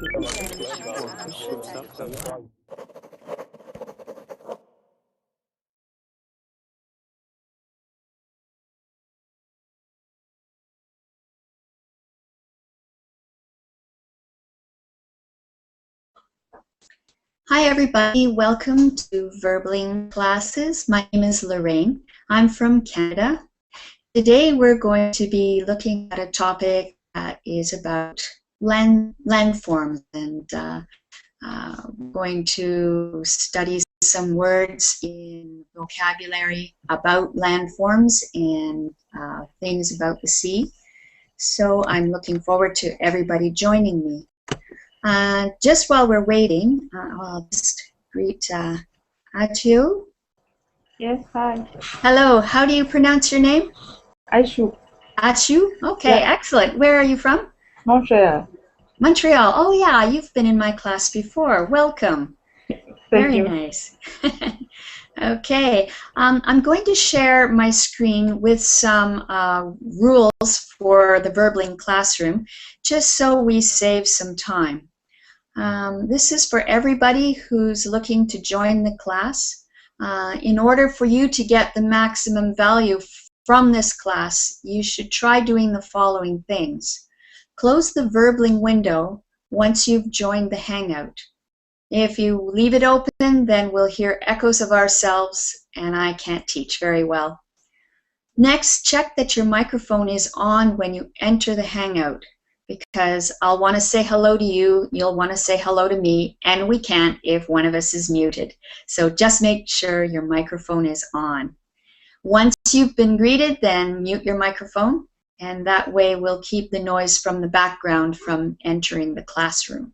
Hi everybody, welcome to Verbling classes. My name is Lorraine. I'm from Canada. Today we're going to be looking at a topic that is about landforms, and we're going to study some words in vocabulary about landforms and things about the sea. So I'm looking forward to everybody joining me. Just while we're waiting, I'll just greet Atio. Yes, hi. Hello, how do you pronounce your name? Aishu. Atio? Okay, Yeah. excellent. Where are you from? Montreal. Montreal. Oh yeah, you've been in my class before. Welcome. Very you. Nice. Okay, I'm going to share my screen with some rules for the Verbling classroom, just so we save some time. This is for everybody who's looking to join the class. In order for you to get the maximum value from this class, you should try doing the following things. Close the Verbling window once you've joined the Hangout. If you leave it open, then we'll hear echoes of ourselves, and I can't teach very well. Next, check that your microphone is on when you enter the Hangout, because I'll want to say hello to you, you'll want to say hello to me, and we can't if one of us is muted. So just make sure your microphone is on. Once you've been greeted, then mute your microphone, and that way we'll keep the noise from the background from entering the classroom.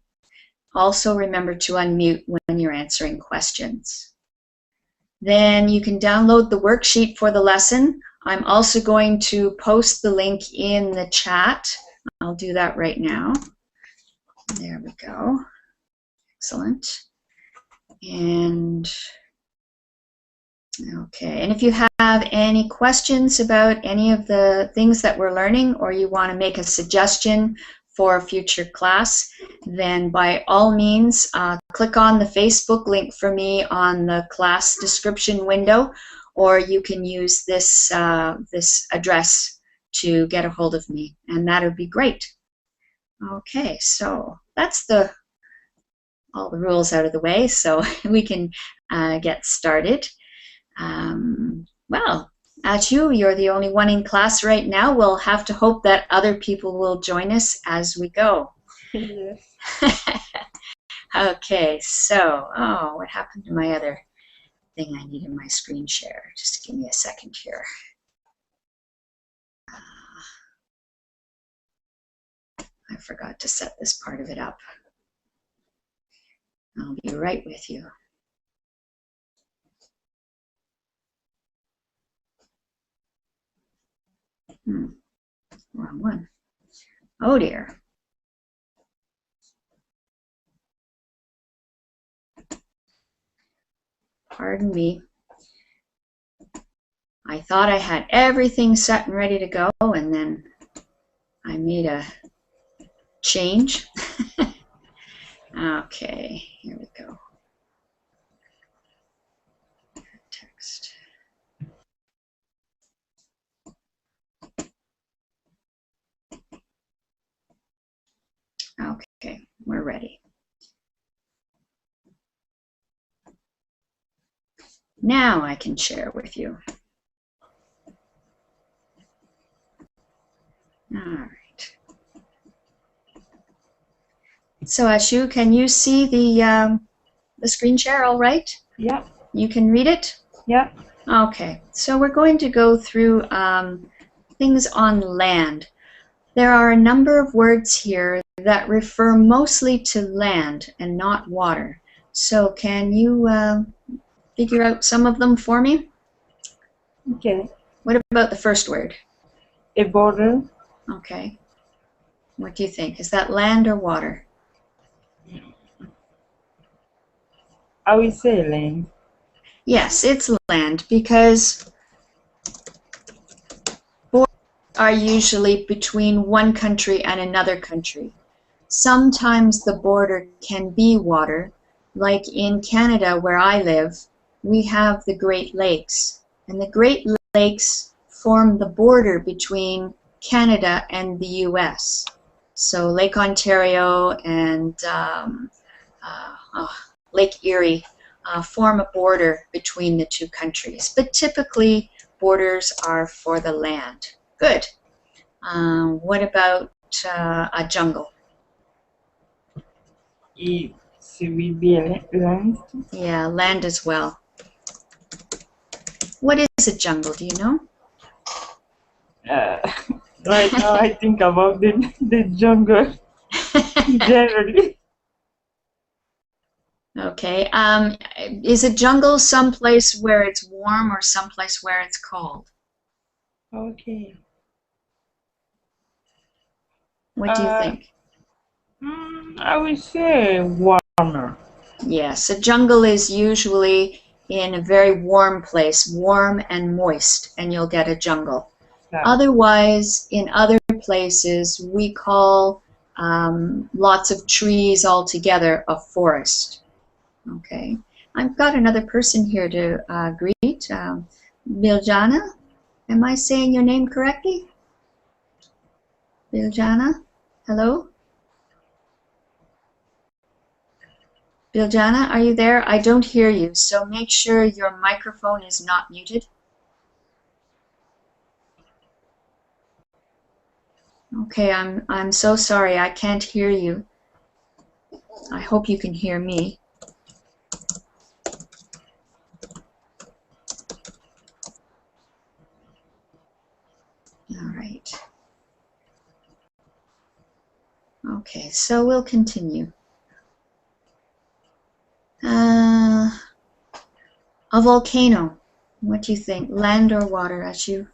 Also remember to unmute when you're answering questions. Then you can download the worksheet for the lesson. I'm also going to post the link in the chat. I'll do that right now. There we go. Excellent. And okay, and if you have any questions about any of the things that we're learning, or you want to make a suggestion for a future class, then by all means click on the Facebook link for me on the class description window, or you can use this this address to get a hold of me, and that would be great. Okay, so that's all the rules out of the way, so we can get started. Well, you're the only one in class right now. We'll have to hope that other people will join us as we go. Yes. Okay, so, what happened to my other thing I need in my screen share? Just give me a second here. I forgot to set this part of it up. I'll be right with you. Wrong one. Oh dear. Pardon me. I thought I had everything set and ready to go, and then I made a change. Okay, here we go. Text. Okay, we're ready. Now I can share with you. All right. So Ashu, can you see the screen share all right? Yeah. You can read it? Yeah. Okay, so we're going to go through things on land. There are a number of words here that refer mostly to land and not water. So can you figure out some of them for me? Okay. What about the first word? A border. Okay. What do you think? Is that land or water? I will say land. Yes, it's land, because borders are usually between one country and another country. sometimes the border can be water. Like in Canada, where I live, we have the Great Lakes, and the Great Lakes form the border between Canada and the US. So Lake Ontario and Lake Erie form a border between the two countries. But typically, borders are for the land. Good. What about a jungle? It will be land. Yeah, land as well. What is a jungle? Do you know? Uh, right now, I think about the jungle generally. Okay. Is a jungle someplace where it's warm or someplace where it's cold? Okay. What do you think? I would say warmer. Yes, a jungle is usually in a very warm place, warm and moist, and you'll get a jungle. Yeah. Otherwise, in other places, we call lots of trees all together a forest. Okay. I've got another person here to greet. Biljana, am I saying your name correctly? Biljana, hello? Biljana, are you there? I don't hear you, so make sure your microphone is not muted. Okay, I'm so sorry, I can't hear you. I hope you can hear me. All right. Okay, so we'll continue. A volcano. What do you think? Land or water, Ashu?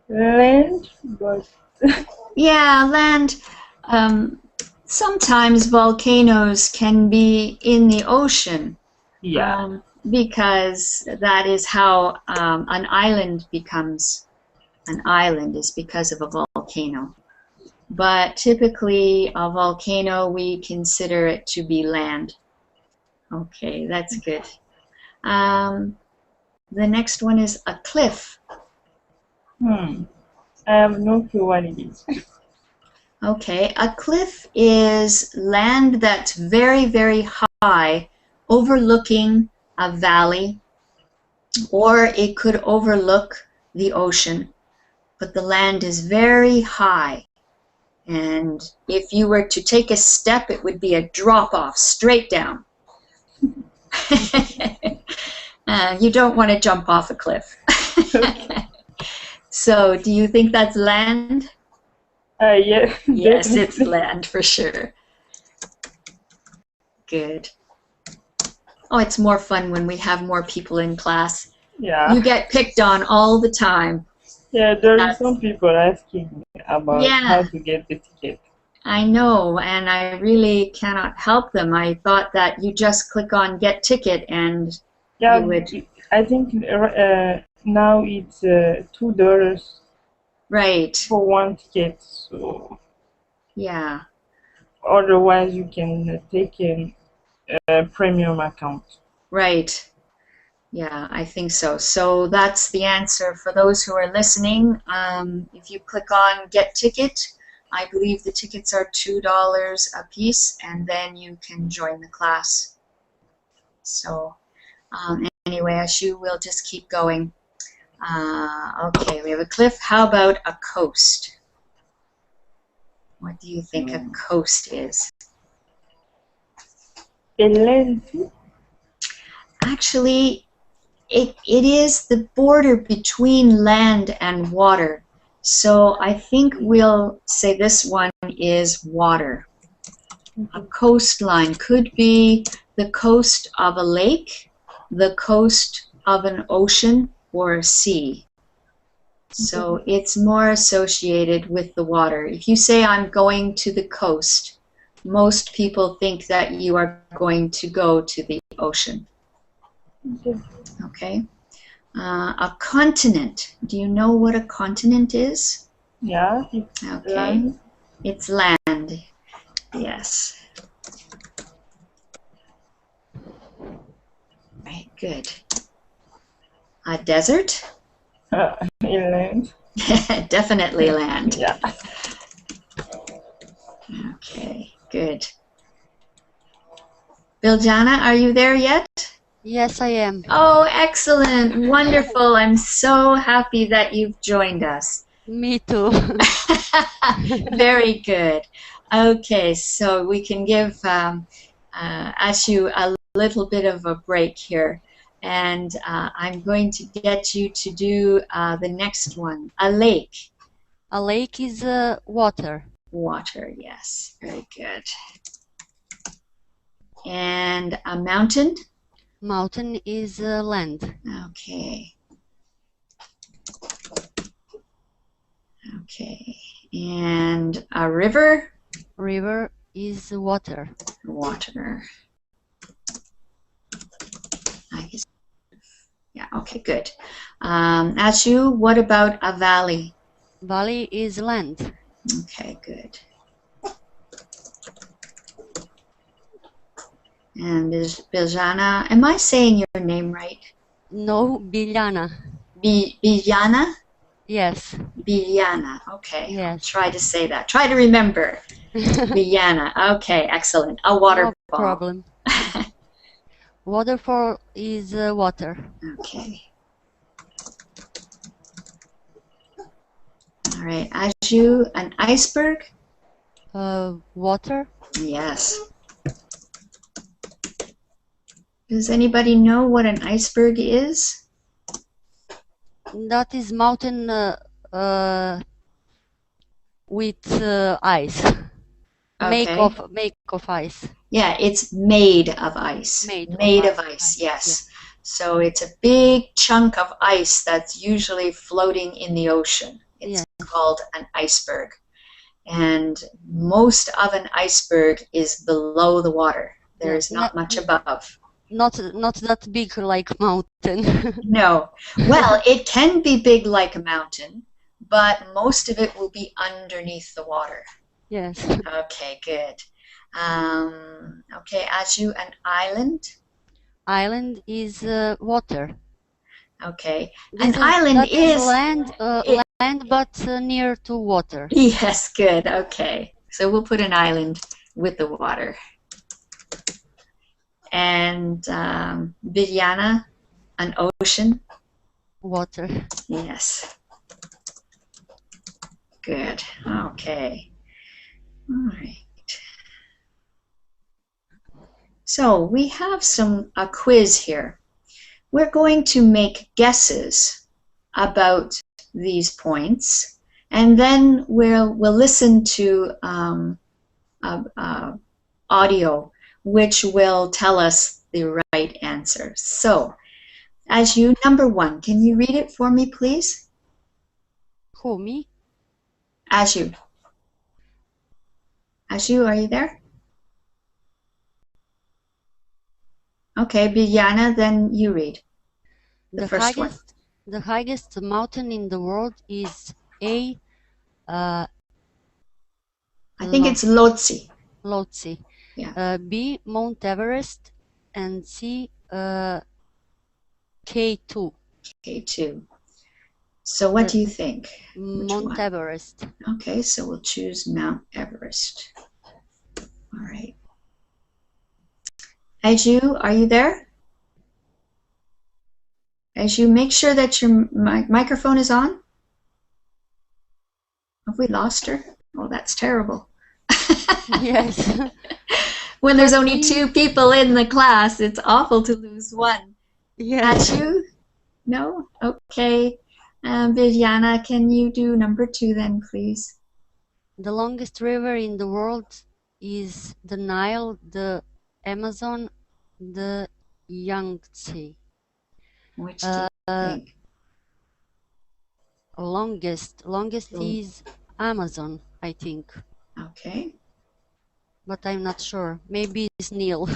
Land, but Yeah, land. Sometimes volcanoes can be in the ocean. yeah. Because that is how an island becomes an island, is because of a volcano. But typically a volcano, we consider it to be land. Okay, that's good. The next one is a cliff. I have no clue what it is. Okay, a cliff is land that's very, very high, overlooking a valley, or it could overlook the ocean, but the land is very high. And if you were to take a step, it would be a drop-off straight down. You don't want to jump off a cliff. So, do you think that's land? Yeah. Yes, it's land for sure. Good. Oh, it's more fun when we have more people in class. Yeah. You get picked on all the time. Yeah, there are some people asking about how to get the ticket. I know, and I really cannot help them. I thought that you just click on get ticket and yeah, you would... I think now it's $2 right for one ticket. So yeah. Otherwise, you can take a premium account. Right. Yeah, I think so. So that's the answer for those who are listening. If you click on Get Ticket, I believe the tickets are $2 a piece, and then you can join the class. So anyway, Ashu, we'll just keep going. Okay, we have a cliff. How about a coast? What do you think a coast is? A land? Actually, it is the border between land and water. So I think we'll say this one is water. A coastline could be the coast of a lake, the coast of an ocean, or a sea. So it's more associated with the water. If you say I'm going to the coast, most people think that you are going to go to the ocean. Okay. A continent. Do you know what a continent is? Yeah. Okay. It's land. Yes. Right, good. A desert? Inland. Definitely land. Yeah. Okay, good. Biljana, are you there yet? Yes, I am. Oh, excellent. Wonderful. I'm so happy that you've joined us. Me too. Very good. Okay, so we can give Ashu a little bit of a break here. And I'm going to get you to do the next one. A lake. A lake is water. Water, yes. Very good. And a mountain? Mountain is land. Okay. Okay. And a river? River is water. Water. I guess. Yeah, okay, good. Ashu, what about a valley? Valley is land. Okay, good. And Biljana, am I saying your name right? No, Biljana. Biljana? Yes. Biljana, okay. Yes. I'll try to say that. Try to remember. Biljana, okay, excellent. A waterfall. No problem. Waterfall is water. Okay. All right, Ashu, an iceberg? Water. Yes. Does anybody know what an iceberg is? That is mountain with ice. Okay. Make of ice. Yeah, it's made of ice. Made of ice, yes. So it's a big chunk of ice that's usually floating in the ocean. It's called an iceberg. And most of an iceberg is below the water. There's not much above. Not that big like mountain. No. Well, it can be big like a mountain, but most of it will be underneath the water. Yes. Okay, good. Okay, Ashu, an island? Island is water. Okay. An island is land, land, but near to water. Yes, good. Okay. So we'll put an island with the water. And Biljana, an ocean? Water. Yes. Good. Okay. All right. So we have a quiz here. We're going to make guesses about these points, and then we'll listen to audio which will tell us the right answer. So, Ashu, number 1, can you read it for me, please? Who, me? Ashu. Ashu, are you there? Okay, Biljana, then you read the first one. The highest mountain in the world is A. I think it's Lhotse. Lhotse. Yeah. B. Mount Everest, and C. K2. K2. So what do you think? Mount Everest. Okay, so we'll choose Mount Everest. All right. Ashu, are you there? Ashu, make sure that your microphone is on. Have we lost her? Oh, that's terrible. Yes. When there's only 2 people in the class, it's awful to lose one. Yes. Ashu? No? Okay. Biljana, can you do number 2 then, please? The longest river in the world is the Nile, the Amazon, the Yangtze. Which do you think? Longest is Amazon, I think. Okay. But I'm not sure. Maybe it's Nile.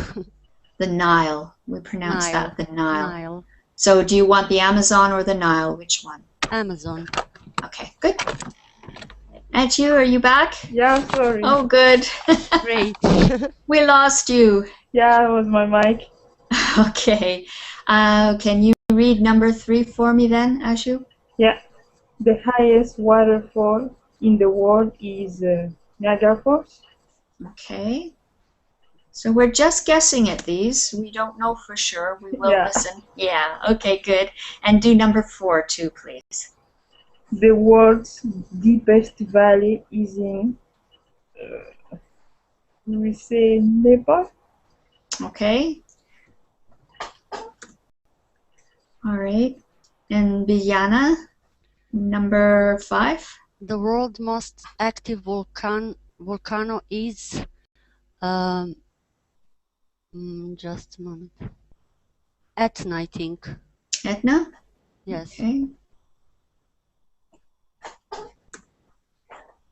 The Nile. We pronounce that the Nile. Nile. So do you want the Amazon or the Nile? Which one? Amazon. Okay, good. At you, are you back? Yeah, sorry. Oh, good. Great. We lost you. Yeah, it was my mic. Okay. Can you read number 3 for me then, Ashu? Yeah. The highest waterfall in the world is Niagara Falls. Okay. So we're just guessing at these. We don't know for sure. We will listen. Yeah. Okay, good. And do number 4 too, please. The world's deepest valley is in, we say Nepal. Okay. All right. And Biljana, number 5. The world's most active volcano is just a moment. Etna, I think. Etna? Yes. Okay.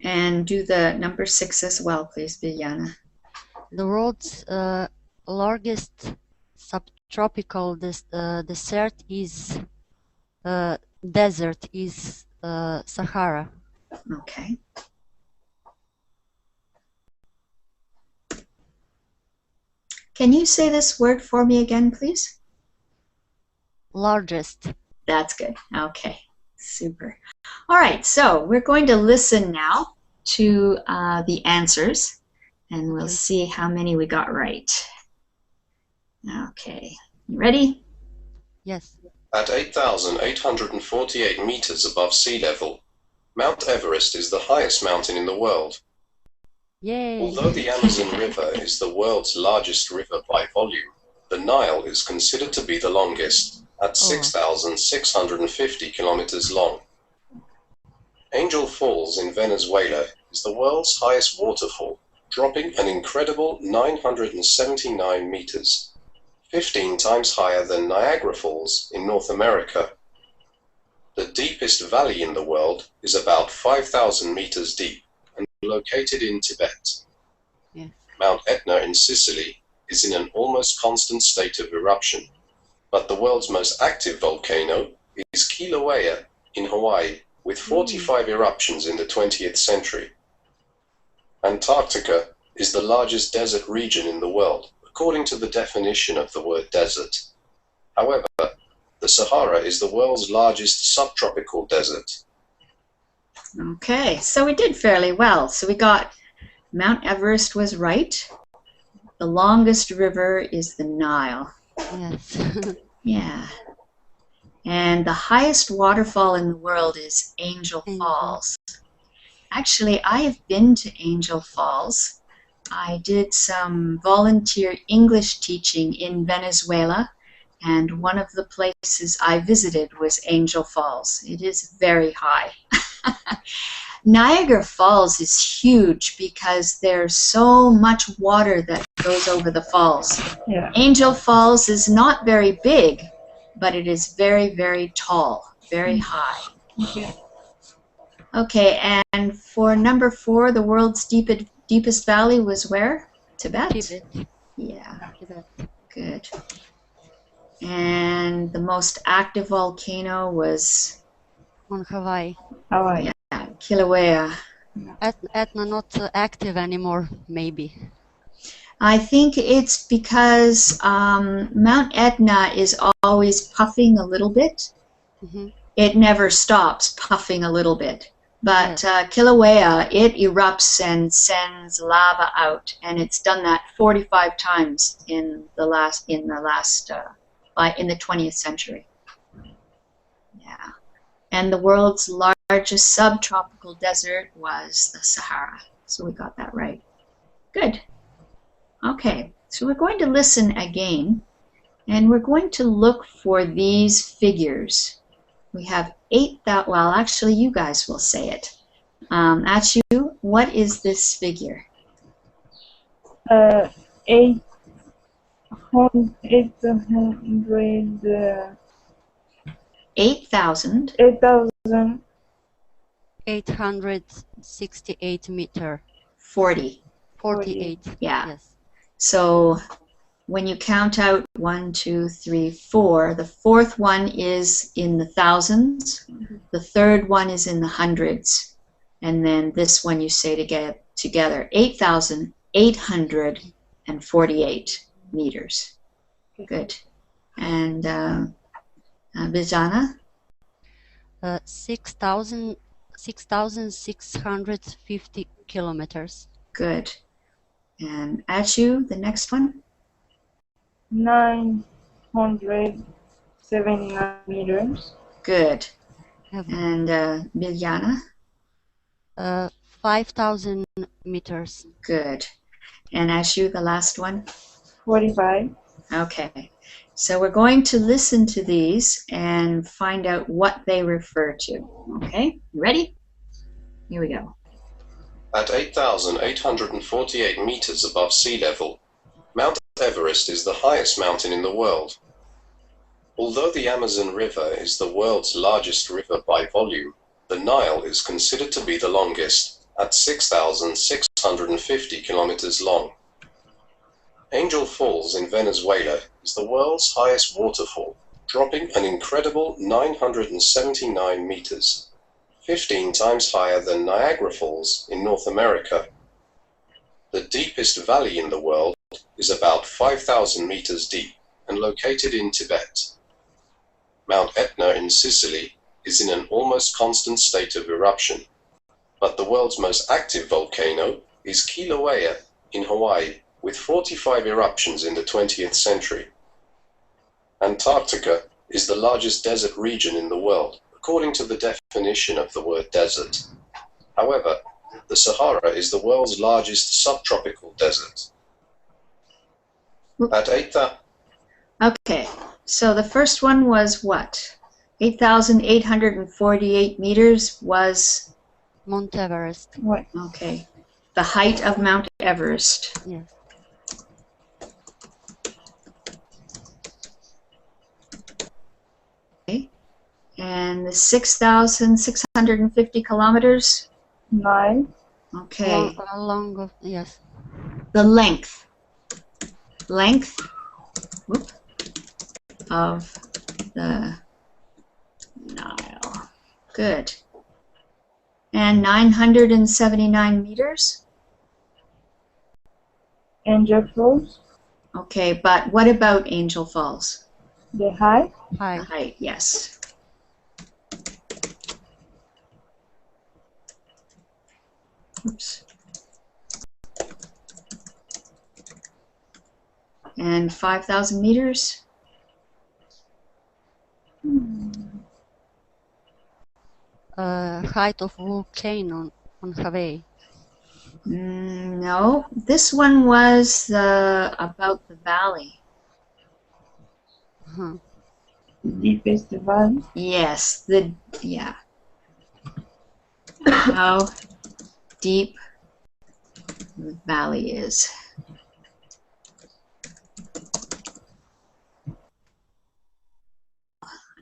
And do the number 6 as well, please, Biljana. The world's largest subtropical desert is Sahara. Okay. Can you say this word for me again, please? Largest. That's good. Okay, super. All right, so we're going to listen now to the answers, and we'll see how many we got right. Okay, you ready? Yes. At 8,848 meters above sea level, Mount Everest is the highest mountain in the world. Yay! Although the Amazon River is the world's largest river by volume, the Nile is considered to be the longest, at 6,650 kilometers long. Angel Falls in Venezuela is the world's highest waterfall, dropping an incredible 979 meters, 15 times higher than Niagara Falls in North America. The deepest valley in the world is about 5,000 meters deep and located in Tibet. Yes. Mount Etna in Sicily is in an almost constant state of eruption, but the world's most active volcano is Kilauea in Hawaii, with 45 eruptions in the 20th century. Antarctica is the largest desert region in the world, according to the definition of the word desert. However, the Sahara is the world's largest subtropical desert. Okay, so we did fairly well. So we got Mount Everest was right. The longest river is the Nile. Yes. Yeah. And the highest waterfall in the world is Angel Falls. Actually, I have been to Angel Falls. I did some volunteer English teaching in Venezuela, and one of the places I visited was Angel Falls. It is very high. Niagara Falls is huge because there's so much water that goes over the falls. Yeah. Angel Falls is not very big, but it is very, very tall, very high. Okay. Okay, and for number 4, the world's deepest valley was where? Tibet? Tibet. Yeah, Tibet. good. And the most active volcano was? On Hawaii. Hawaii. Yeah, Kilauea. Etna not active anymore, maybe. I think it's because Mount Etna is always puffing a little bit. It never stops puffing a little bit. But Kilauea, it erupts and sends lava out, and it's done that 45 times in the 20th century. Yeah. And the world's largest subtropical desert was the Sahara. So we got that right. Good. Okay, so we're going to listen again, and we're going to look for these figures. We have 8,000, well, actually, you guys will say it. Achu, what is this figure? 800. 8,000. 868 meter. 40. 48. Yeah. Yes. So when you count out 1, 2, 3, 4, the fourth one is in the thousands, the third one is in the hundreds, and then this one you say together, 8,848 meters. Good. And Bijana? 6,650 kilometers. Good. And Achu, the next one? 979 meters. Good. And Biljana? 5,000 meters. Good. And Ashu, the last one? 45. Okay. So we're going to listen to these and find out what they refer to. Okay? You ready? Here we go. At 8,848 meters above sea level, Mount Everest is the highest mountain in the world. Although the Amazon River is the world's largest river by volume, the Nile is considered to be the longest, at 6,650 kilometers long. Angel Falls in Venezuela is the world's highest waterfall, dropping an incredible 979 meters, 15 times higher than Niagara Falls in North America. The deepest valley in the world is about 5,000 meters deep and located in Tibet. Mount Etna in Sicily is in an almost constant state of eruption, but the world's most active volcano is Kilauea in Hawaii, with 45 eruptions in the 20th century. Antarctica is the largest desert region in the world, according to the definition of the word desert. However, the Sahara is the world's largest subtropical desert. At 8,000. Okay. So the first one was what? 8,848 meters was? Mount Everest. What? Okay. The height of Mount Everest. Yes. Okay. And the 6,650 kilometers? 9. Okay. Yes. The length. Length whoop, of the Nile. Good. And 979 meters? Angel Falls. Okay, but what about Angel Falls? The height. The High. height, yes. Oops. And 5,000 meters? Height of volcano on Hawaii. No, this one was about the valley. Uh-huh. The deepest valley. Yes, yeah. How deep the valley is.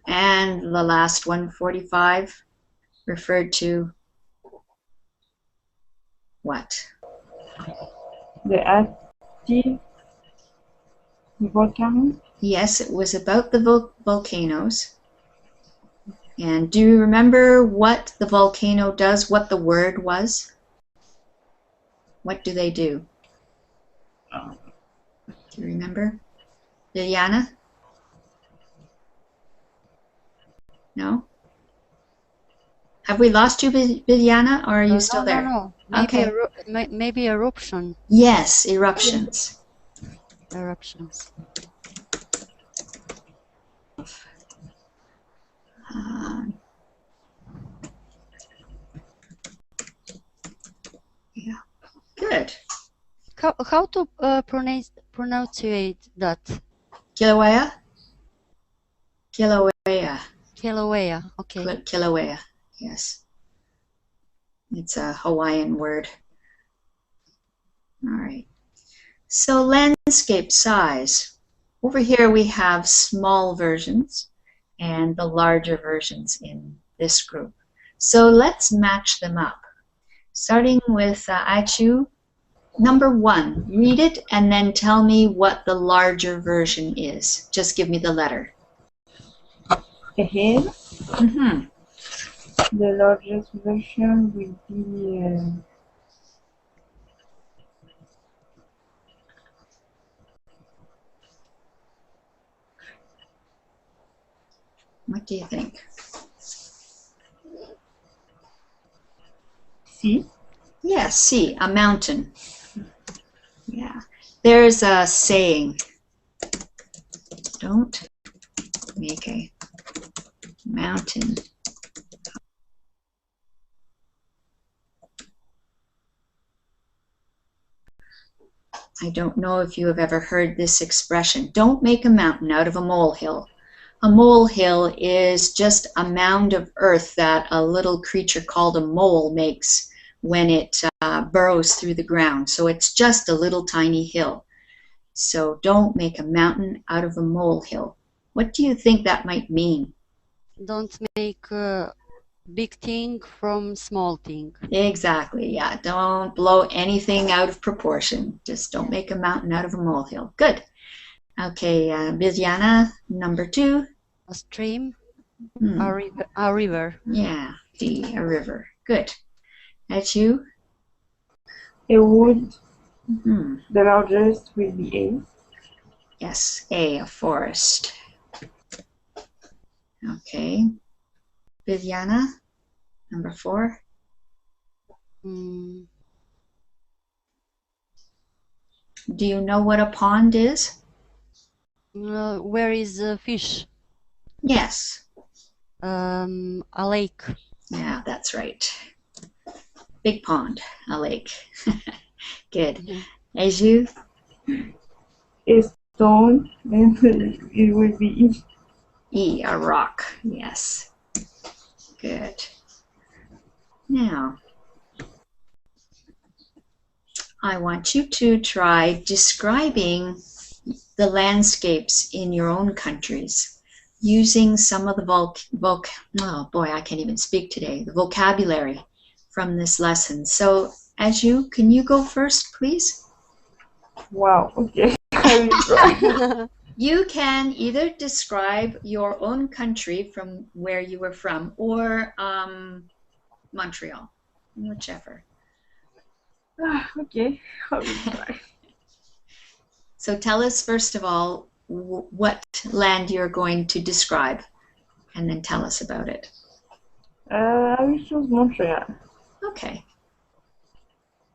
And the last one, 45, referred to what? The active volcano. Yes, it was about the volcanoes. And do you remember what the volcano does, what the word was? What do they do? Do you remember? Liliana? No? Have we lost you, Liliana, or are you still there? No. Maybe, Okay. Maybe eruption. Yes, eruptions. Eruptions. Yeah. Good. How to pronunciate that? Kilauea? Kilauea. Kilauea. Okay. Kilauea, yes. It's a Hawaiian word. All right. So landscape size. Over here we have small versions and the larger versions in this group. So let's match them up. Starting with Aichu, number 1. Read it and then tell me what the larger version is. Just give me the letter. Ahead. Mm-hmm. The largest version will be What do you think? sea. Yes, sea, a mountain. Yeah. There's a saying, don't make a mountain. I don't know if you have ever heard this expression. Don't make a mountain out of a molehill. A molehill is just a mound of earth that a little creature called a mole makes when it burrows through the ground. So it's just a little tiny hill. So don't make a mountain out of a molehill. What do you think that might mean? Don't make a big thing from small thing. Exactly, yeah. Don't blow anything out of proportion. Just don't make a mountain out of a molehill. Good. Okay, Biljana, number 2. A stream, Hmm. a river. Yeah, D, a river. Good. That's you? A wood. Hmm. The largest will be A. Yes, A, a forest. Okay. Biljana, number 4. Mm, Do you know what a pond is? where is a fish? Yes. A lake. Yeah, that's right. Big pond, a lake. Good. As you? A stone, and it will be E. E, a rock. Yes. Good. Now, I want you to try describing the landscapes in your own countries using some of the oh boy, I can't even speak today, the vocabulary from this lesson. So, as you, can you go first, please? Wow, okay. I will try. You can either describe your own country from where you were from or Montreal, whichever. Okay, I will try. So tell us, first of all, what land you're going to describe, and then tell us about it. I will choose Montreal. Okay.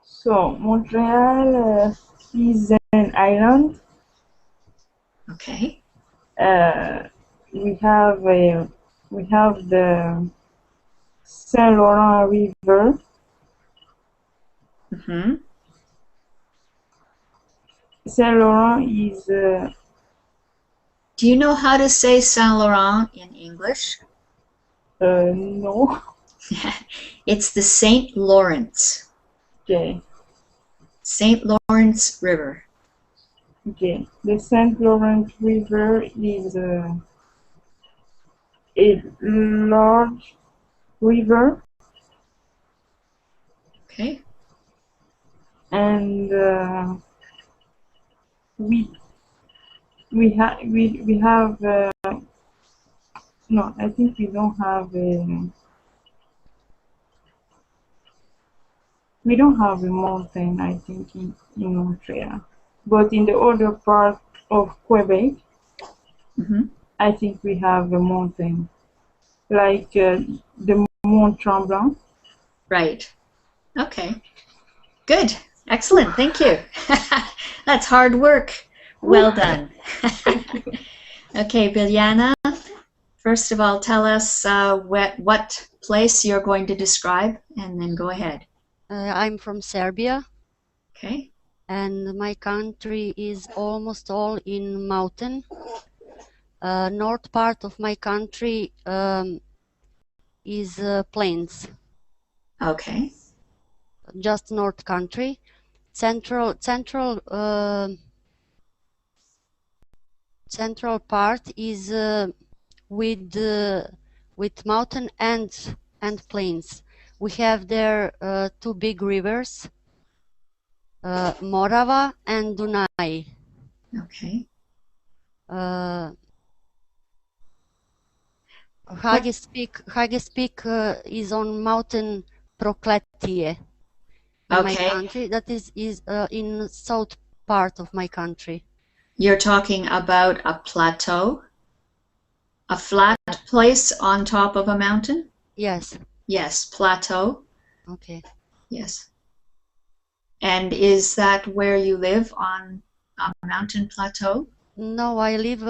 So, Montreal is an island. Okay. We have the Saint Laurent River. Mm-hmm. Saint Laurent is Do you know how to say Saint Laurent in English? no. It's the St. Lawrence. Okay. St. Lawrence River. Okay. The Saint Laurent River is a large river, Okay. and we have no, I think we don't have a mountain, I think, in Montreal, but in the other part of Quebec, Mm-hmm. I think we have a mountain, like the Mont Tremblant. Right. Okay. Good. Excellent. Thank you. That's hard work. Well done. Okay, Biljana, first of all, tell us what place you're going to describe, and then go ahead. I'm from Serbia, Okay. and my country is almost all in mountain. North part of my country is plains. Okay. Just north country. Central part is with mountain and plains. We have there 2 big rivers, Morava and Dunaj. Okay. Highest peak is on mountain Prokletie in my Okay, country. That is in south part of my country. you're talking about a plateau, a flat place on top of a mountain? Yes. Yes, plateau. Okay. Yes. And is that where you live, on a mountain plateau? No, I live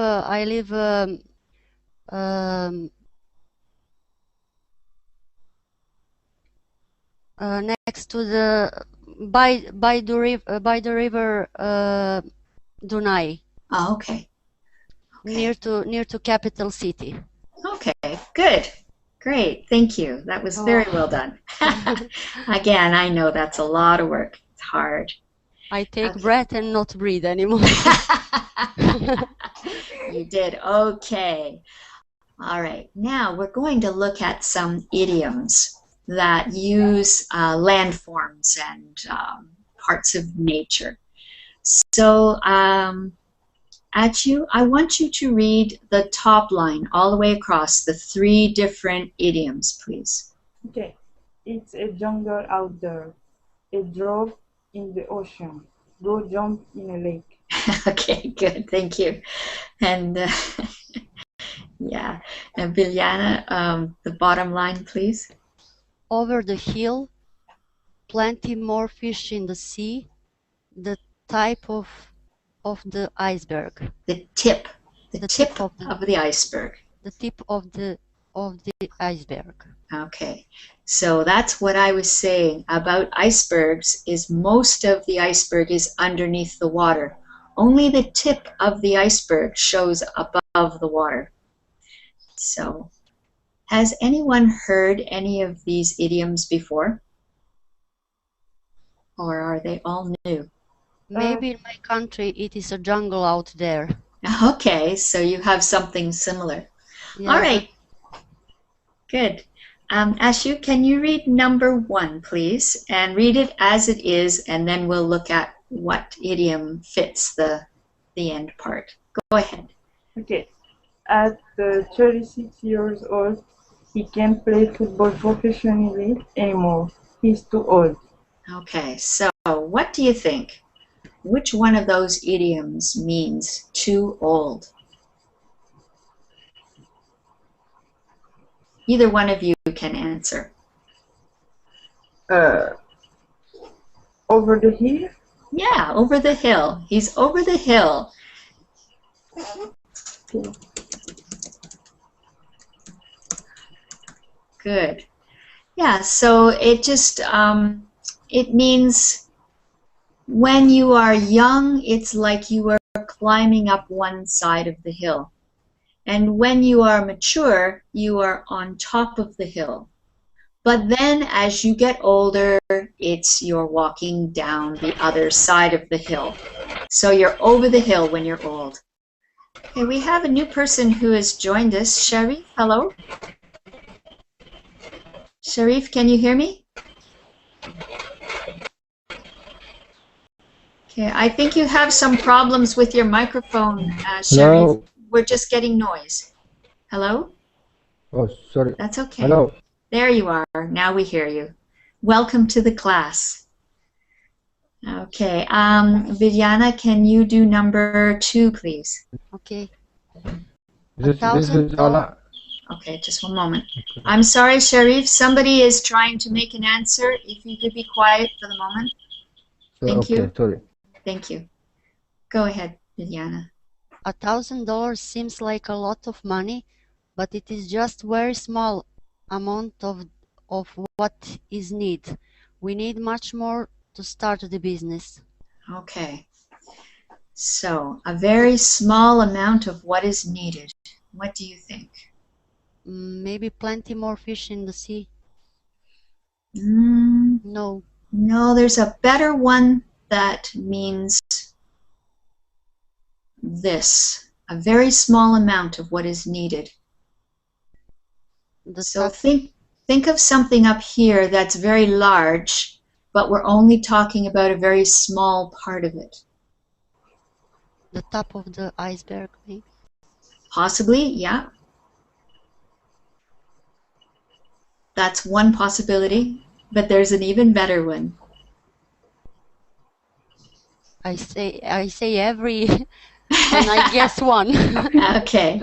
next to the by the river Dunai, Oh, okay. near Okay. to capital city. Okay, good. Great. Thank you. That was very well Oh. done. Again, I know that's a lot of work. It's hard. I take Okay. breath and not breathe anymore. You did okay. All right. Now we're going to look at some idioms that use landforms and parts of nature. So, I want you to read the top line all the way across the 3 different idioms, please. Okay. It's a jungle out there. A drop in the ocean. Go jump in a lake. Okay, good. Thank you. And yeah, and Biljana, the bottom line, please. Over the hill, plenty more fish in the sea. The type of the iceberg. The tip tip of the iceberg. The tip of the iceberg. Okay, so that's what I was saying about icebergs, is most of the iceberg is underneath the water. Only the tip of the iceberg shows above the water. So, has anyone heard any of these idioms before? Or are they all new? Maybe in my country it is a jungle out there. Okay, so you have something similar. Yeah, All right, good. Ashu, can you read number 1, please? And read it as it is, and then we'll look at what idiom fits the end part. Go ahead. Okay. At 36 years old, he can't play football professionally anymore. He's too old. Okay, so what do you think? Which one of those idioms means too old? Either one of you can answer. Over the hill? Yeah, over the hill. He's over the hill. Okay. Good. Yeah, so it just, it means when you are young, it's like you are climbing up one side of the hill. And when you are mature, you are on top of the hill. But then as you get older, it's you're walking down the other side of the hill. So you're over the hill when you're old. Okay, we have a new person who has joined us. Sharif, hello? Sharif, can you hear me? Okay, I think you have some problems with your microphone, Sharif. Hello. We're just getting noise. Hello? Oh, sorry. That's okay. Hello. There you are. Now we hear you. Welcome to the class. Okay, Viviana, can you do number 2, please? Okay. This is Ala. Okay, just one moment. I'm sorry, Sharif. Somebody is trying to make an answer. If you could be quiet for the moment. Thank Okay, you. sorry. Thank you. Go ahead, Viviana. $1,000 seems like a lot of money, but it is just very small amount of what is need. We need much more to start the business. Okay. So, a very small amount of what is needed. What do you think? Maybe plenty more fish in the sea. No, there's a better one that means this. A very small amount of what is needed. So think of something up here that's very large, but we're only talking about a very small part of it. The top of the iceberg, maybe? Possibly, yeah. That's one possibility, but there's an even better one. I say every, and I guess one. Okay.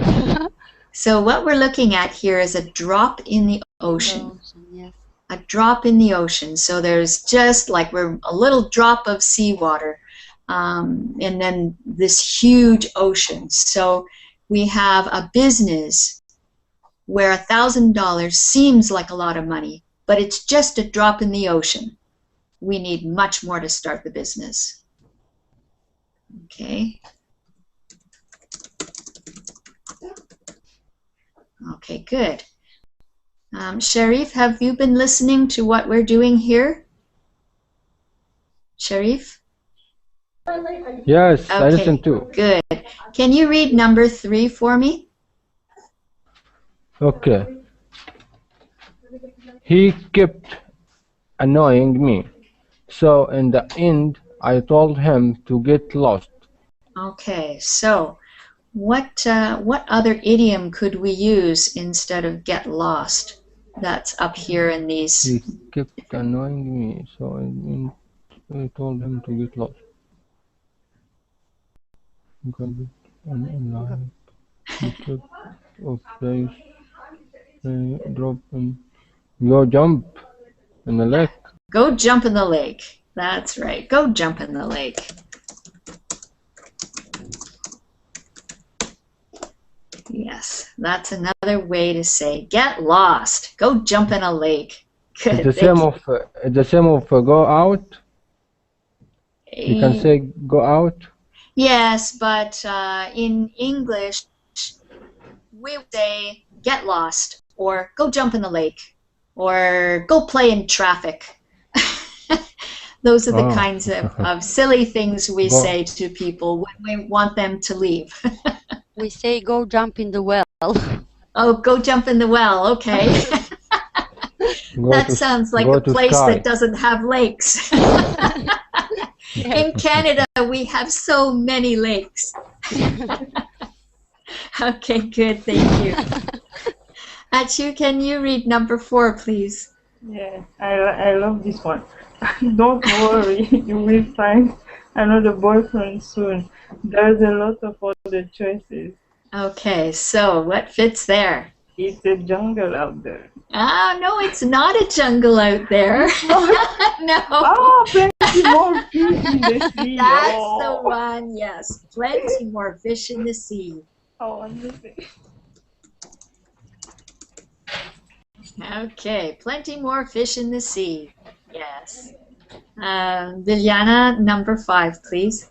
So what we're looking at here is a drop in the ocean. Yes. A drop in the ocean. So there's just like we're a little drop of seawater, and then this huge ocean. So we have a business where $1,000 seems like a lot of money, but it's just a drop in the ocean. We need much more to start the business. Okay. Okay, good. Sharif, have you been listening to what we're doing here? Sharif? Yes, Okay, I listen too. good. Can you read number 3 for me? Okay. He kept annoying me. So in the end, I told him to get lost. Okay, so what other idiom could we use instead of get lost? That's up here in these. He kept annoying me. So in the end, I told him to get lost. Got it online. The tip of the drop and go jump in the lake. Go jump in the lake. That's right. Go jump in the lake. Yes, that's another way to say get lost. Go jump in a lake. Good. It's the same of go out. You can say go out. Yes, but in English, we would say get lost, or go jump in the lake, or go play in traffic. Those are the kinds of silly things we say to people when we want them to leave. We say go jump in the well. Oh, go jump in the well, okay. That sounds like a place that doesn't have lakes. In Canada, we have so many lakes. Okay, good, thank you. Achu, can you read number 4, please? Yeah, I love this one. Don't worry, you will find another boyfriend soon. There's a lot of other choices. Okay, so what fits there? It's a jungle out there. Ah, no, it's not a jungle out there. No. Oh, plenty more fish in the sea. That's the one, yes. Plenty more fish in the sea. Oh, amazing. Okay, plenty more fish in the sea. Yes. Liliana, number 5, please.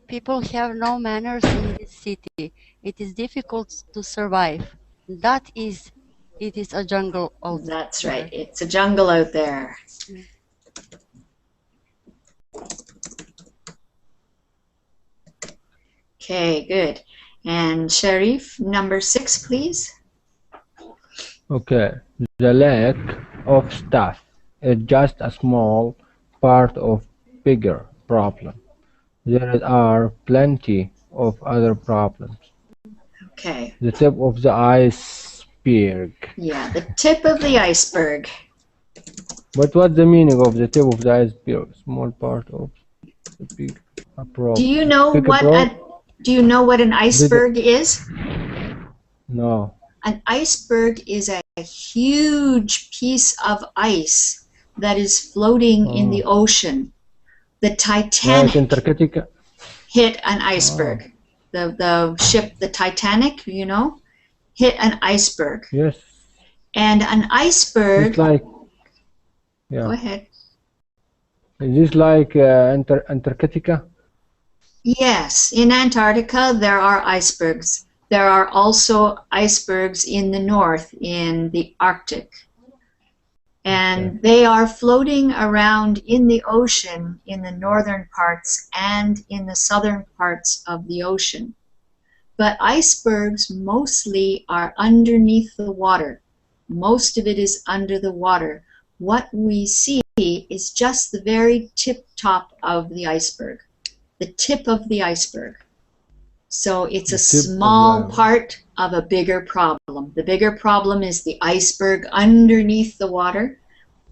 People have no manners in this city. It is difficult to survive. It is a jungle out there. That's right. It's a jungle out there. Okay, good. And Sharif, number 6, please. Okay. The lack of staff is just a small part of bigger problem. There are plenty of other problems. Okay. The tip of the iceberg. Yeah, the tip of the iceberg. But what's the meaning of the tip of the iceberg? Small part of the big problem. Do you know what an iceberg is? No. An iceberg is a huge piece of ice that is floating in the ocean. The Titanic hit an iceberg. The ship, the Titanic, you know, hit an iceberg. Yes. And an iceberg. It's like. Yeah. Go ahead. Is this like Antarctica? Yes, in Antarctica there are icebergs. There are also icebergs in the north, in the Arctic. And they are floating around in the ocean in the northern parts and in the southern parts of the ocean. But icebergs mostly are underneath the water. Most of it is under the water. What we see is just the very tip top of the iceberg. The tip of the iceberg. So it's a The tip of small the part of a bigger problem. The bigger problem is the iceberg underneath the water,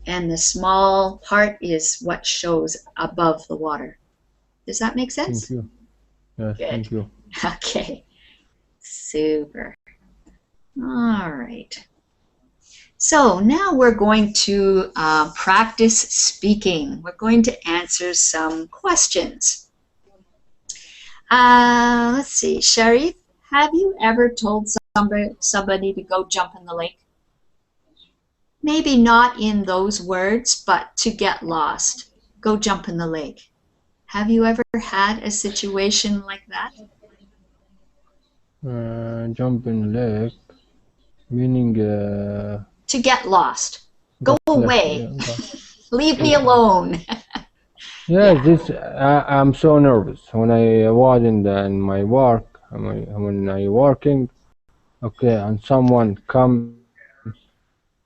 and the small part is what shows above the water. Does that make thank sense? you. Yes, Good. thank you. Okay. Super. All right. So now we're going to practice speaking. We're going to answer some questions. Let's see. Sharif, have you ever told somebody to go jump in the lake? Maybe not in those words, but to get lost. Go jump in the lake. Have you ever had a situation like that? Jump in lake, meaning To get lost. Go away. go. Leave me Okay. alone. Yes, Yeah. I'm so nervous when I was in my work. When I working, okay, and someone come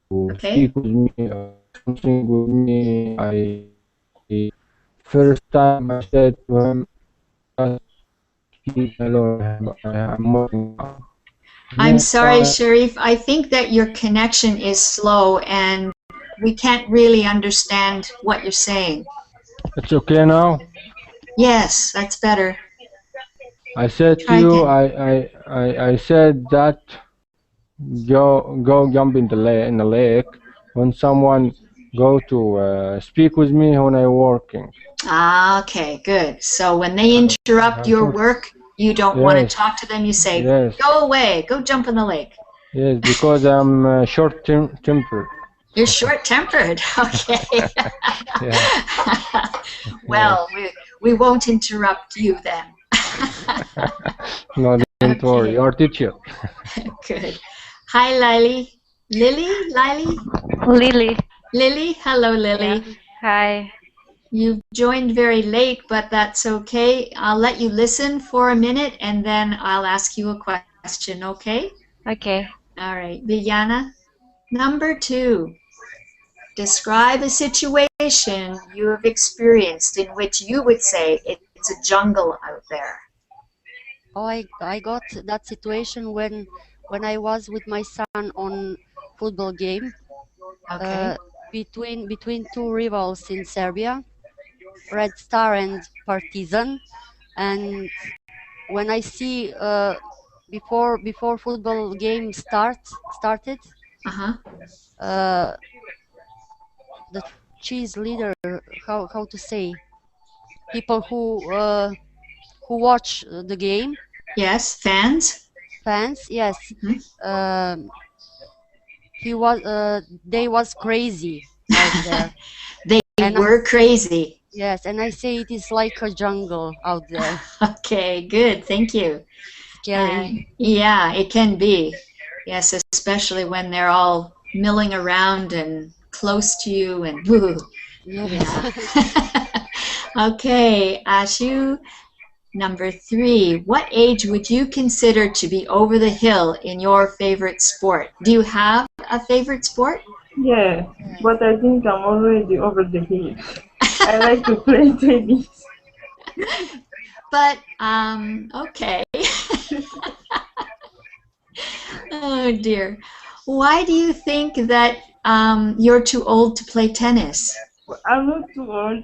to Okay. speak with me or something with me. I first time I said to him, just leave me alone. I'm working now. I'm Next sorry, time, Sharif. I think that your connection is slow and we can't really understand what you're saying. it's okay now. Yes, that's better. I said to Try you, again. I said that go jump in the lake when someone go to speak with me when I working. Okay, good. So when they I, interrupt I your thought work, you don't want to yes, talk to them. You say, yes, go away, go jump in the lake. yes, because I'm tempered. You're short-tempered. Okay. Yeah, yes. Well, we won't interrupt you then. No, don't worry. Okay, Your teacher. good. Hi, Lily. Lily? Lily? Lily. Lily? Hello, Yeah. Lily. Hi. You joined very late, but that's okay. I'll let you listen for a minute and then I'll ask you a question, okay? Okay. All right. Vijana, number 2. Describe a situation you have experienced in which you would say it's a jungle out there. Oh, I got that situation when I was with my son on football game Okay. between two rivals in Serbia, Red Star and Partizan. And when I see before football game started, Uh-huh. uh, the cheese leader, how to say, people who watch the game, Yes, fans. fans, yes. Mhm. They was crazy out there, They and I were crazy. yes, and I say it is like a jungle out there. Okay, good. Thank you. Scary. Yeah, it can be. Yes, especially when they're all milling around and close to you and woo. Yes. Yeah. Okay, Ashu, number 3. What age would you consider to be over the hill in your favorite sport? Do you have a favorite sport? Yeah, but I think I'm already over the hill. I like to play tennis. But, okay. Oh dear. Why do you think that you're too old to play tennis? I'm not too old.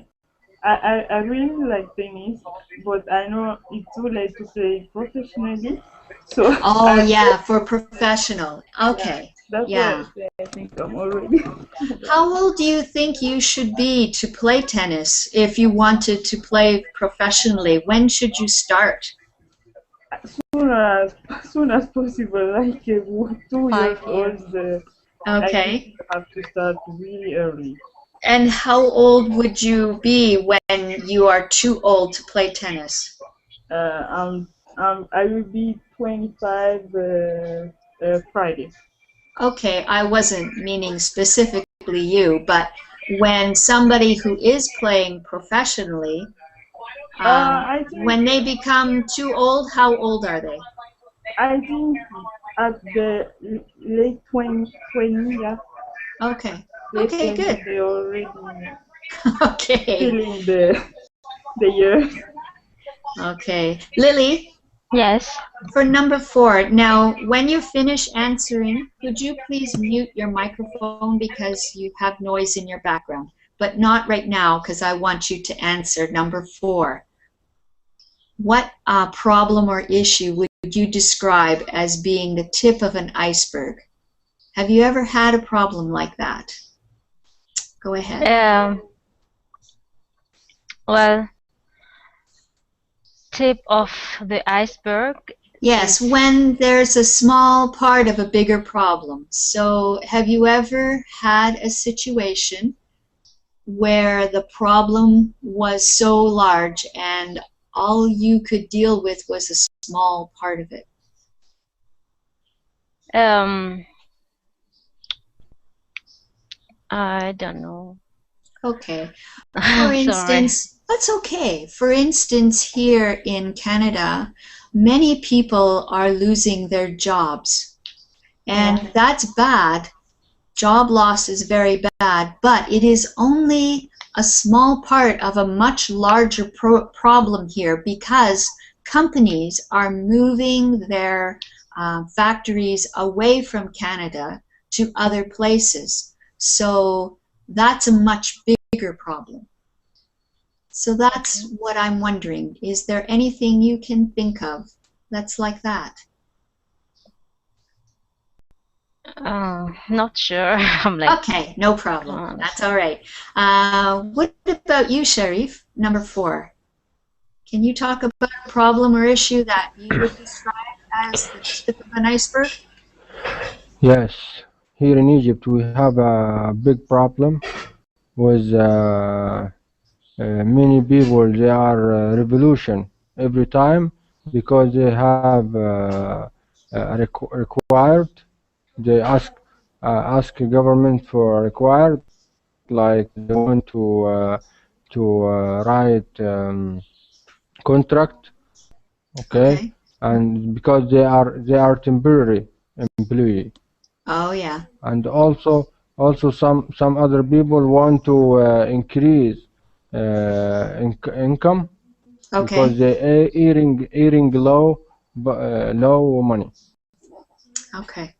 I really like tennis, but I know it's too late to play professionally. So Oh I yeah, for professional. yeah, Okay. that's why I Yeah. say I think I'm already. How old do you think you should be to play tennis if you wanted to play professionally? When should you start? soon as soon as possible, like 2 years 5 years. old. I think Okay. you have to start really early. And how old would you be when you are too old to play tennis? I will be 25 Friday. Okay, I wasn't meaning specifically you, but when somebody who is playing professionally, I think when they become too old, how old are they? I think at the late 20, yeah, Okay. late Okay, 20, good. they already Okay. feeling the years. Okay. Lily, Yes. For number 4, now when you finish answering, could you please mute your microphone because you have noise in your background, but not right now because I want you to answer number 4. What problem or issue would you describe as being the tip of an iceberg? Have you ever had a problem like that? Go ahead. Well, tip of the iceberg. Yes, when there's a small part of a bigger problem. So have you ever had a situation where the problem was so large and all you could deal with was a small part of it? I don't know. Okay. For instance, that's okay. For instance, here in Canada, many people are losing their jobs. And that's bad. Job loss is very bad, but it is only a small part of a much larger problem here because companies are moving their factories away from Canada to other places. So that's a much bigger problem. So that's what I'm wondering. Is there anything you can think of that's like that? Not sure. I'm like, okay, no problem. That's all right. What about you, Sharif? Number 4. Can you talk about a problem or issue that you would describe as the tip of an iceberg? Yes. Here in Egypt, we have a big problem with many people. They are revolution every time because they have required. They ask government for required, like they want to write contract, okay, and because they are temporary employee. Oh yeah. And also some other people want to increase income because they are earning low money. Okay.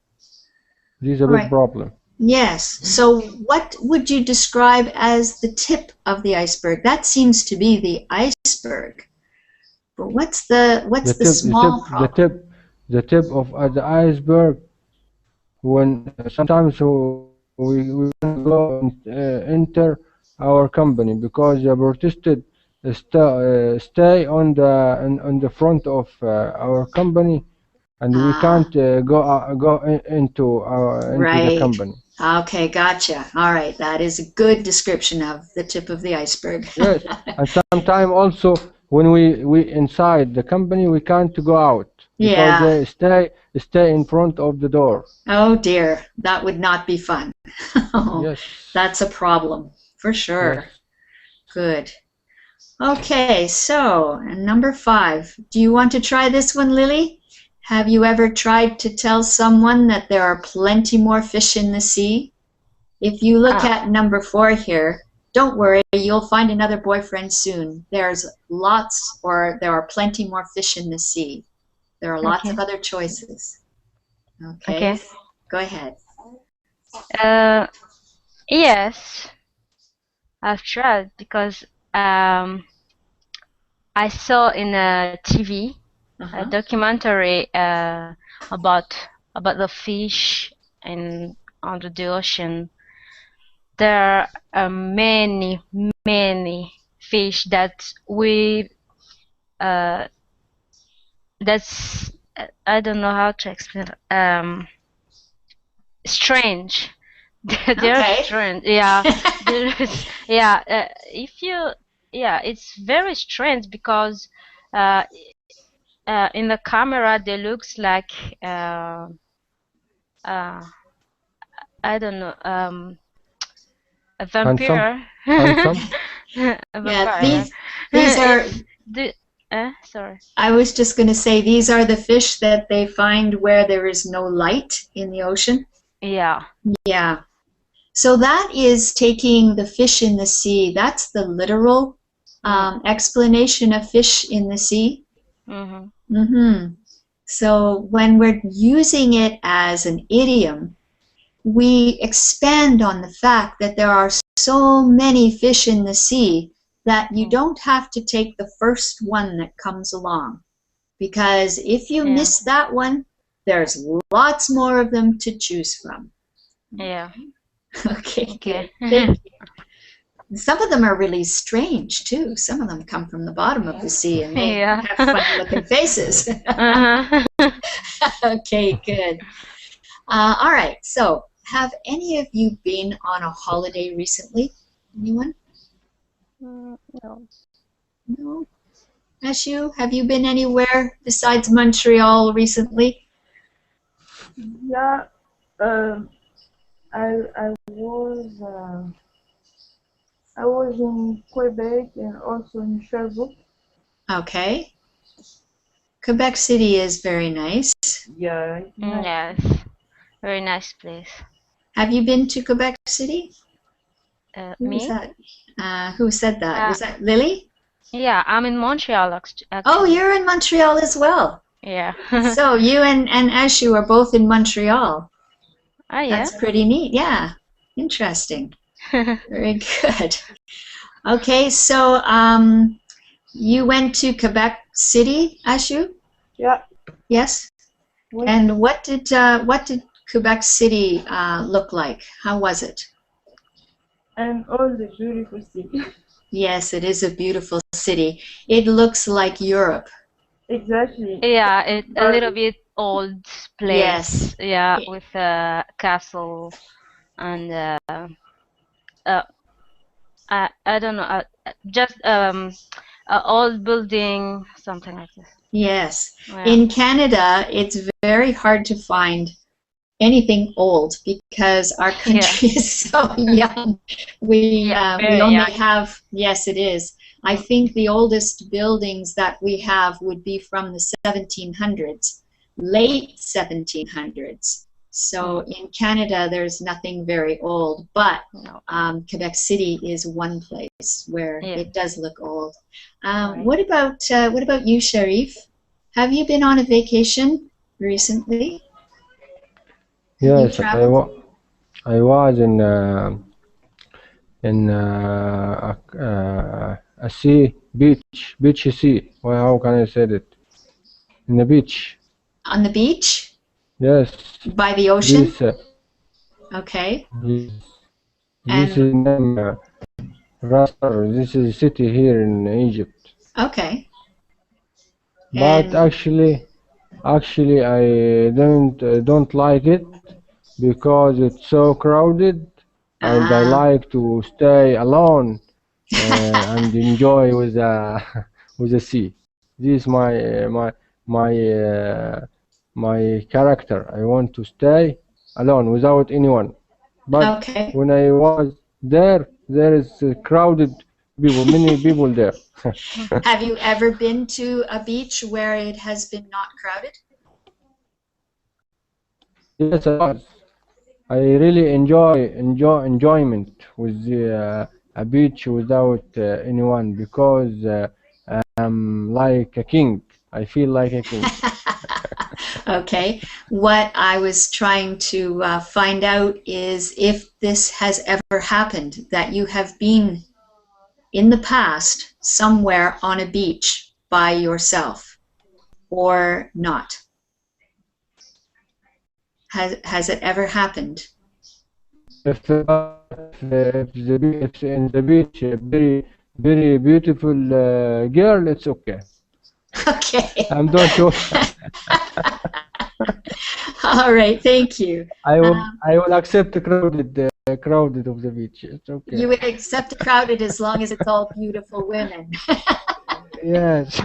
This is a big problem. Yes. So what would you describe as the tip of the iceberg? That seems to be the iceberg. But what's the small problem? The tip of the iceberg, when sometimes we can go and enter our company because the protested stay on the front of our company, and we can't go into the company. Okay, gotcha. All right, that is a good description of the tip of the iceberg. Yes, and sometimes also when we inside the company, we can't go out because they stay in front of the door. Oh dear, that would not be fun. Yes, that's a problem for sure. Yes. Good. Okay, so number 5. Do you want to try this one, Lily? Have you ever tried to tell someone that there are plenty more fish in the sea? If you look at number 4 here, don't worry, you'll find another boyfriend soon. There's lots, or there are plenty more fish in the sea. There are lots of other choices. Okay. Go ahead. Yes, I've tried because I saw in a TV a documentary about the fish and under the ocean. There are many fish that that's I don't know how to explain. Strange. They're strange. Yeah. It's very strange because in the camera they looks like I don't know, a vampire. Handsome. A vampire. Yeah, these are. Sorry. I was just going to say these are the fish that they find where there is no light in the ocean. Yeah. Yeah. So that is taking the fish in the sea. That's the literal explanation of fish in the sea. So when we're using it as an idiom, we expand on the fact that there are so many fish in the sea that you don't have to take the first one that comes along. Because if you miss that one, there's lots more of them to choose from. Yeah. Okay, good. Thank you. Some of them are really strange too. Some of them come from the bottom of the sea and they have funny looking faces. Okay, good. All right, so have any of you been on a holiday recently? Anyone? No. No? Ashu, have you been anywhere besides Montreal recently? Yeah, I was in Quebec and also in Sherbrooke. Okay. Quebec City is very nice. Yeah, it's nice. Yes. Very nice place. Have you been to Quebec City? Who was Me? that? Who said that? Was that Lily? Yeah, I'm in Montreal actually. Oh, you're in Montreal as well. Yeah. So you and Ashu are both in Montreal. Ah, yeah. That's pretty neat. Yeah. Interesting. Very good. Okay, so you went to Quebec City, Ashu? Yeah. Yes. And what did Quebec City look like? How was it? And all the beautiful city. Yes, it is a beautiful city. It looks like Europe. Exactly. Yeah, it's a little bit old place. Yes. Yeah, with a castle and I don't know, just old building, something like this. Yes. Yeah. In Canada, it's very hard to find anything old because our country is so young. We only have, yes, it is. I think the oldest buildings that we have would be from the 1700s, late 1700s. So in Canada, there's nothing very old, but Quebec City is one place where it does look old. What about you, Sharif? Have you been on a vacation recently? Yes, I was in a sea, beach sea. Well, how can I say it? In the beach. On the beach? Yes. By the ocean? Okay. Yes. This is name Rastar. This is a city here in Egypt. Okay. But actually, I don't like it because it's so crowded, and I like to stay alone and enjoy with the sea. This is my character. I want to stay alone without anyone. But when I was there is crowded people, many people there. Have you ever been to a beach where it has been not crowded? Yes, I was. I really enjoyment with a beach without anyone because I'm like a king. I feel like a king. Okay. What I was trying to find out is if this has ever happened, that you have been in the past somewhere on a beach by yourself or not. Has it ever happened? If in the beach a very beautiful girl, it's okay. Okay. I'm not sure. All right, thank you. I will accept the crowded of the beach. It's okay. You would accept crowded as long as it's all beautiful women. Yes.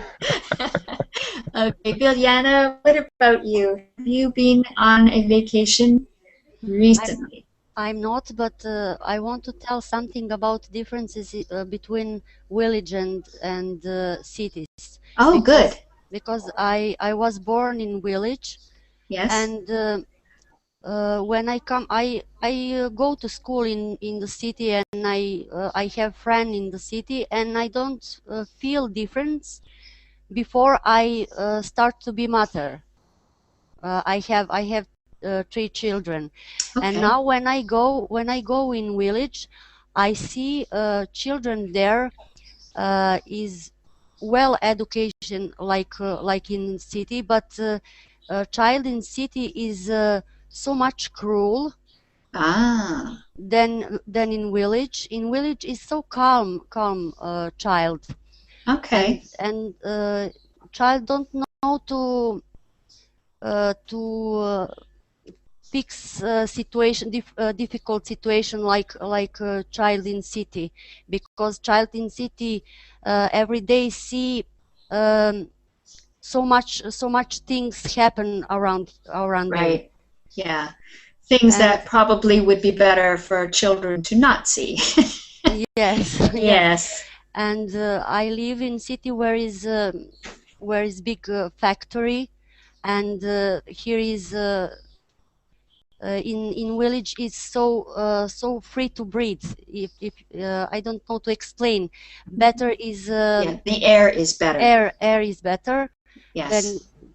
Okay, Biljana, what about you? Have you been on a vacation recently? I'm not, but I want to tell something about differences between village and cities. Oh, good. Because I was born in village. Yes. And when I come, I go to school in the city, and I have friends in the city, and I don't feel difference before I start to be mother. I have 3 children, and Okay. now when I go in village, I see children there is well education like in city, but a child in city is so much cruel Ah, than in village. In village is so calm child, okay. and child don't know to fix difficult situation like child in city, because child in city every day see um, so much things happen around them. Right. Yeah. Things And that probably would be better for children to not see. yes, yes. Yes. And I live in city where is big factory, and here is in village is so free to breathe. If I don't know to explain, better is Yeah, the air is better. air is better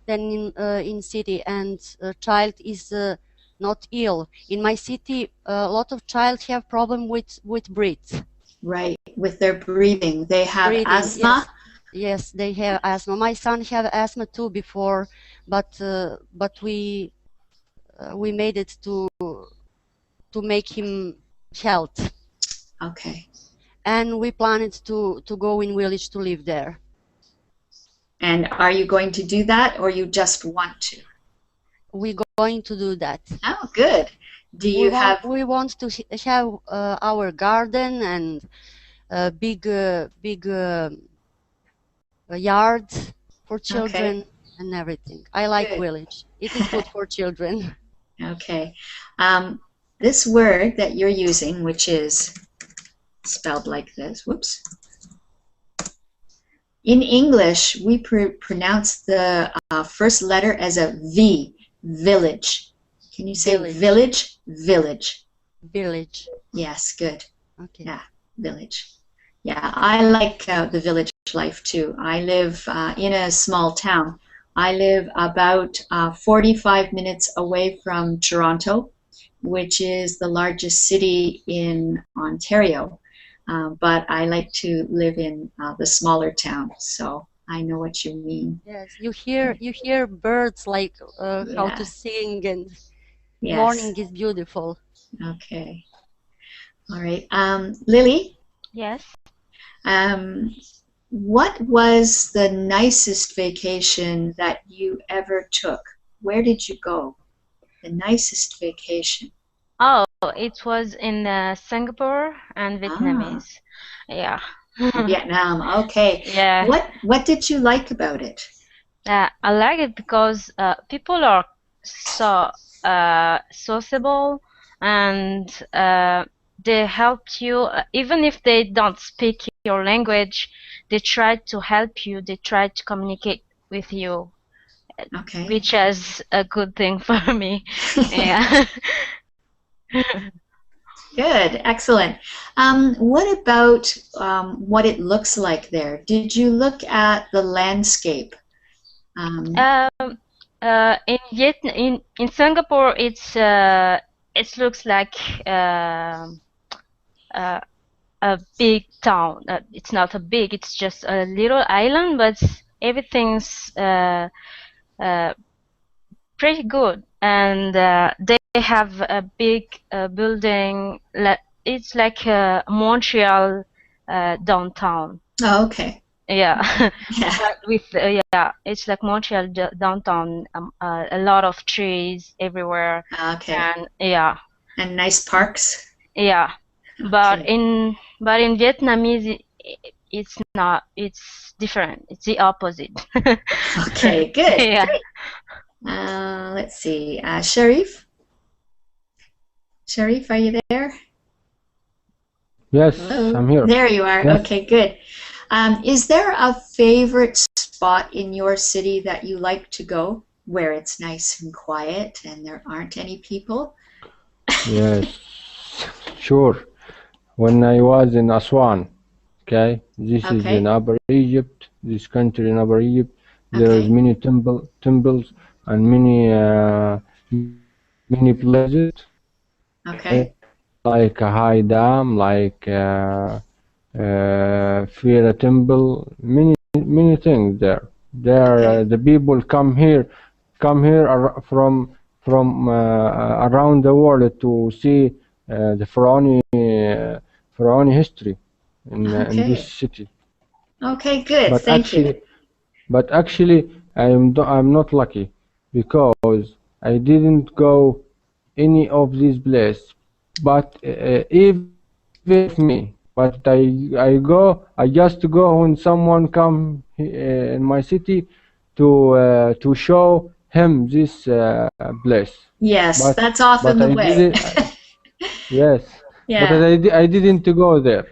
than Yes. in city, and child is not ill. In my city, a lot of child have problem with breathe. Right. With their breathing. They have Breathing, asthma. yes, they have asthma. My son have asthma too before, but we made it to make him health, Okay. and we planned to go in village to live there. And are you going to do that or you just want to? We going to do that. Oh, good. Do you have We want to have our garden and big yard for children and everything. I like Good. village. It is good for children. Okay. This word that you're using, which is spelled like this, whoops. In English, we pronounce the first letter as a V, village. Can you say village? Village. Village. Yes, good. Okay. Yeah, village. Yeah, I like the village life too. I live in a small town. I live about 45 minutes away from Toronto, which is the largest city in Ontario. But I like to live in the smaller town, so I know what you mean. Yes, you hear birds like how to sing, and morning is beautiful. Okay. All right. Lily? Yes. What was the nicest vacation that you ever took? Where did you go? The nicest vacation. Oh, it was in Singapore and Vietnamese. Yeah. Vietnam. Okay. Yeah. What did you like about it? I like it because people are so sociable, and they help you even if they don't speak your language. They try to help you. They try to communicate with you. Okay. Which is a good thing for me. Yeah. Good, excellent. What about what it looks like there? Did you look at the landscape? In Vietnam, in Singapore, it looks like a big town. It's not a big; it's just a little island, but everything's pretty good, and they have a big building. It's like Montreal downtown. Oh, okay. Yeah, Yeah. but with it's like Montreal downtown. A lot of trees everywhere. Okay. And yeah. And nice parks. Yeah, but in Vietnamese, it's not. It's different. It's the opposite. Okay, good. Yeah. Great. Let's see. Sharif? Sharif, are you there? Yes, Hello? I'm here. There you are. Yes. Okay, good. Is there a favorite spot in your city that you like to go where it's nice and quiet and there aren't any people? Yes, sure. When I was in Aswan, okay, this is in Upper Egypt, this country in Upper Egypt. There is Okay. many temples and many places, Okay. like a high dam, like Fira temple, many things there. There, Okay. the people come here from around the world to see the Pharaonic history in this Okay. city. Okay, good. But Thank you. actually, but actually, I'm not lucky because I didn't go any of these places. But even if me, but I just go when someone come in my city to show him this place. Yes, But that's often but the I way. didn't. Yes, but Yeah. I didn't go there.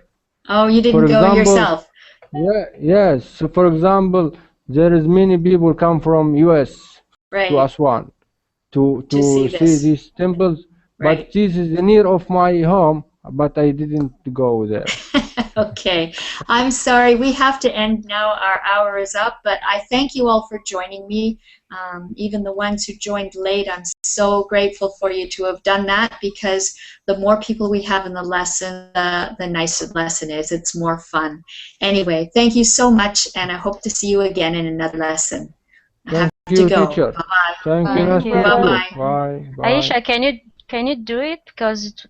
Oh, you For didn't go example, yourself. yeah, yes. So for example, there is many people come from US to Right. Aswan To see to see this. these temples, but Right. this is near of my home, but I didn't go there. Okay. I'm sorry. We have to end now. Our hour is up, but I thank you all for joining me. Even the ones who joined late, I'm so grateful for you to have done that because the more people we have in the lesson, the nicer the lesson is. It's more fun. Anyway, thank you so much, and I hope to see you again in another lesson. I have Thank to you, go. teacher. Bye-bye. Thank you, Bye. Thank Nestor you. Bye-bye. too. Bye, bye. Aisha, can you do it? Because